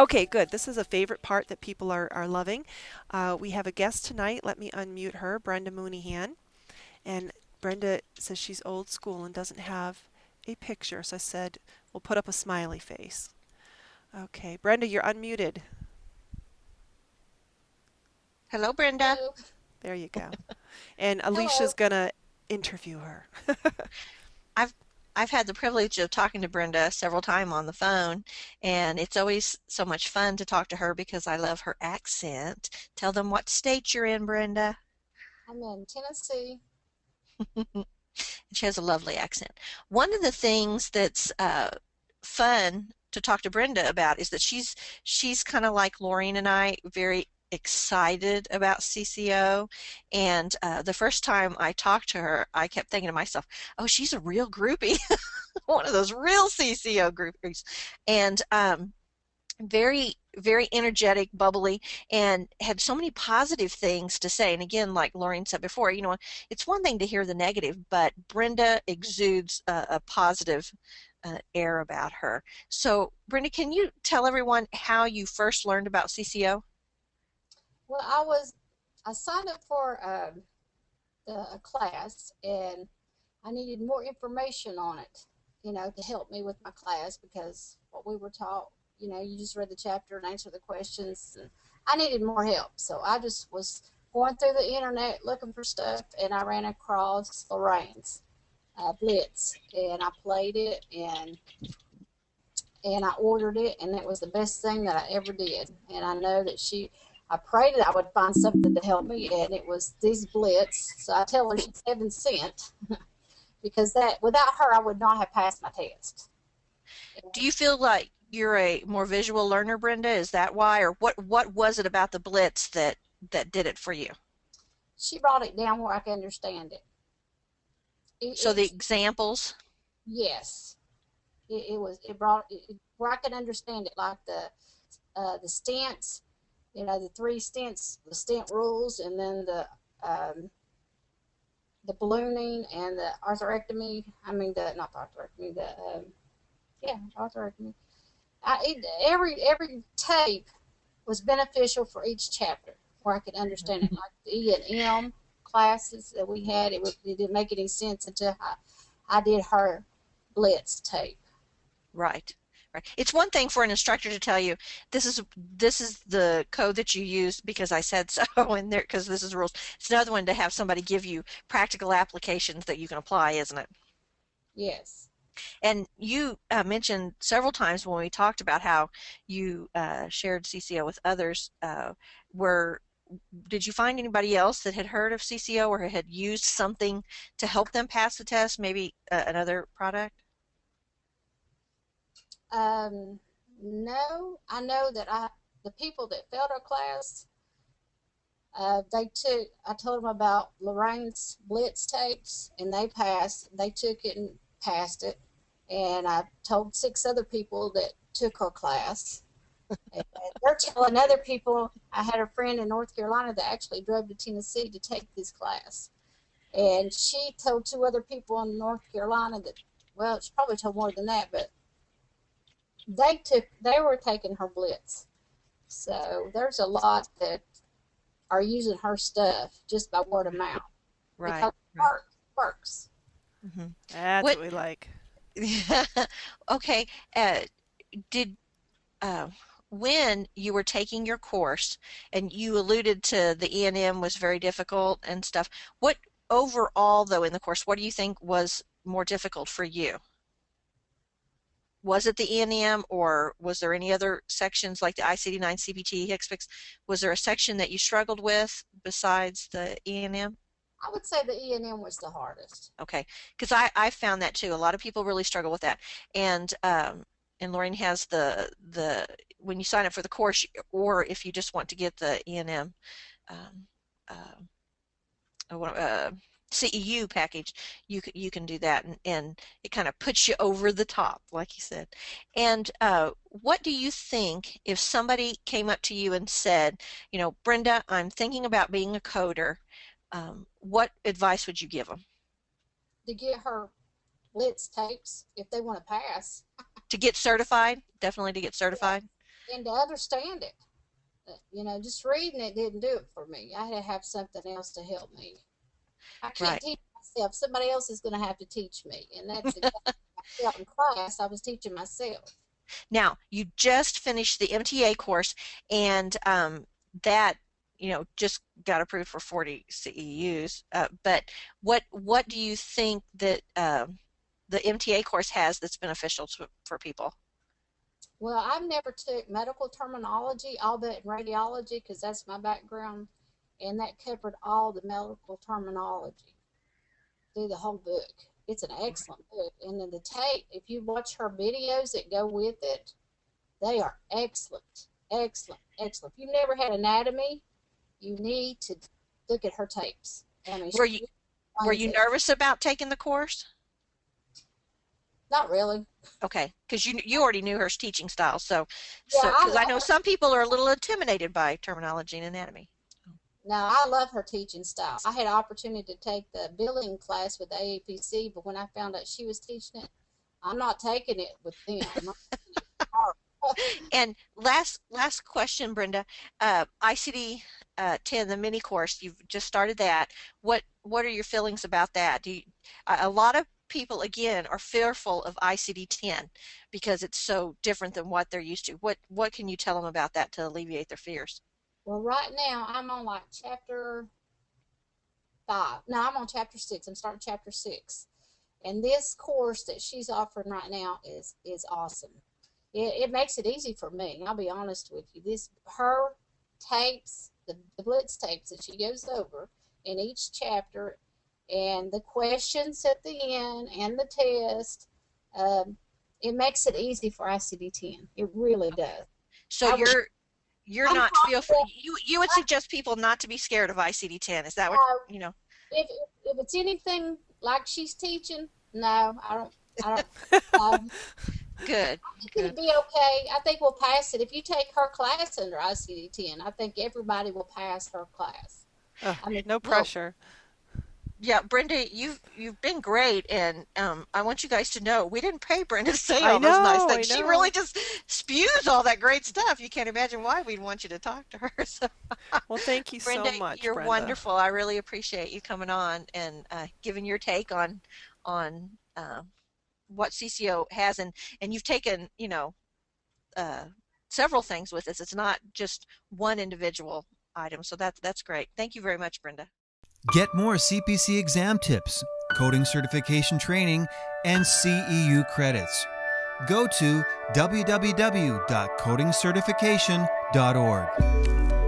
Okay, good. This is a favorite part that people are loving. We have a guest tonight. Let me unmute her, Brenda Moonyham. And Brenda says she's old school and doesn't have a picture, so I said we'll put up a smiley face. Okay, Brenda, you're unmuted. Hello, Brenda. Hello. There you go. And Alicia's Hello. gonna interview her. I've I've had the privilege of talking to Brenda several times on the phone, and it's always so much fun to talk to her because I love her accent. Tell them what state you're in, Brenda. I'm in Tennessee. She has a lovely accent. One of the things that's fun to talk to Brenda about is that she's kind of like Laureen and I, very excited about CCO. And the first time I talked to her, I kept thinking to myself, "Oh, she's a real groupie, one of those real CCO groupies," and very very energetic, bubbly, and had so many positive things to say. And again, like Lauren said before, it's one thing to hear the negative, but Brenda exudes a positive air about her. So Brenda, can you tell everyone how you first learned about CCO? Well, I signed up for a class, and I needed more information on it, to help me with my class because what we were taught, you just read the chapter and answer the questions. And I needed more help, so I just was going through the internet looking for stuff, and I ran across Lorraine's Blitz, and I played it, and I ordered it, and it was the best thing that I ever did. And I know that I prayed that I would find something to help me, and it was these Blitz. So I tell her she's heaven sent because that without her, I would not have passed my test. Do you feel like you're a more visual learner, Brenda? Is that why, or what was it about the Blitz that did it for you? She brought it down where I could understand it. So the It examples. yes, it brought it where I could understand it, like the stents, the three stents, the stent rules, and then the ballooning and the arthrectomy. I mean, the not the arthrectomy, the yeah, arthrectomy. Every tape was beneficial for each chapter, where I could understand it. Like the E and M classes that we had, it didn't make any sense until I did her Blitz tape. Right. Right. It's one thing for an instructor to tell you this is the code that you use because I said so in there because this is the rules. It's another one to have somebody give you practical applications that you can apply, isn't it? Yes. And you mentioned several times when we talked about how you shared CCO with others. Where did you find anybody else that had heard of CCO or had used something to help them pass the test? Maybe another product? Um, no, I know that the people that failed our class, I told them about Lorraine's Blitz tapes, and they passed. They took it and passed it. And I told six other people that took her class. And they're telling other people. I had a friend in North Carolina that actually drove to Tennessee to take this class. And she told two other people in North Carolina that, well, she probably told more than that, but they were taking her Blitz. So there's a lot that are using her stuff just by word of mouth because Right, it right. works. Hmm. That's What? what we like. Okay. Did uh, when you were taking your course, and you alluded to the E&M was very difficult and stuff. What overall, though, in the course, what do you think was more difficult for you? Was it the E&M, or was there any other sections like the ICD-9, CPT, HCPCS? Was there a section that you struggled with besides the E&M? I would say the E&M was the hardest. Okay, because I found that too. A lot of people really struggle with that, and Lorraine has the when you sign up for the course, or if you just want to get the E&M um, uh, uh, CEU package, you can do that, and it kind of puts you over the top, like you said. And what do you think if somebody came up to you and said, Brenda, I'm thinking about being a coder. What advice would you give them? To get her Blitz tapes if they want to pass. To get certified, definitely to get Yeah. certified. and to understand it. Just reading it didn't do it for me. I had to have something else to help me. I can't Right. teach myself. Somebody else is going to have to teach me, and that's exactly what I felt in class. I was teaching myself. Now, you just finished the MTA course, and that just got approved for 40 CEUs. But what do you think that the MTA course has that's beneficial for people? Well, I've never took medical terminology, all but in radiology, because that's my background, and that covered all the medical terminology through the whole book. It's an excellent book, and then the tape, if you watch her videos that go with it, they are excellent, excellent, excellent. If you've never had anatomy, you need to look at her tapes. I mean, Were you nervous about taking the course? Not really. Okay, because you already knew her teaching style, so Yeah, because I know some people are a little intimidated by terminology and anatomy. Now, I love her teaching style. I had an opportunity to take the billing class with AAPC, but when I found out she was teaching it, I'm not taking it with them. And last question, Brenda. ICD 10, the mini course, you've just started that. What are your feelings about that? A lot of people, again, are fearful of ICD 10 because it's so different than what they're used to. What can you tell them about that to alleviate their fears? Well, right now I'm on like chapter 5. No, I'm on chapter 6. I'm starting chapter 6. And this course that she's offering right now is awesome. It makes it easy for me. I'll be honest with you. Her tapes, the blitz tapes that she goes over in each chapter, and the questions at the end, and the test, it makes it easy for ICD-10. It really does. So you're not fearful. You would suggest people not to be scared of ICD-10. Is that what If it's anything like she's teaching, no, I don't. Good. I think it'll be okay. I think we'll pass it. If you take her class under ICD-10, I think everybody will pass her class. No pressure. Yeah, Brenda, you've been great, and I want you guys to know we didn't pay Brenda to say I all those nice know, things. I She know. really just spews all that great stuff. You can't imagine why we'd want you to talk to her. So, Well, thank you Brenda, so much, you're Brenda. wonderful. I really appreciate you coming on and giving your take on what CCO has, and you've taken several things with us. It's not just one individual item, so that's great. Thank you very much, Brenda. Get more CPC exam tips, coding certification training, and CEU credits. Go to www.codingcertification.org.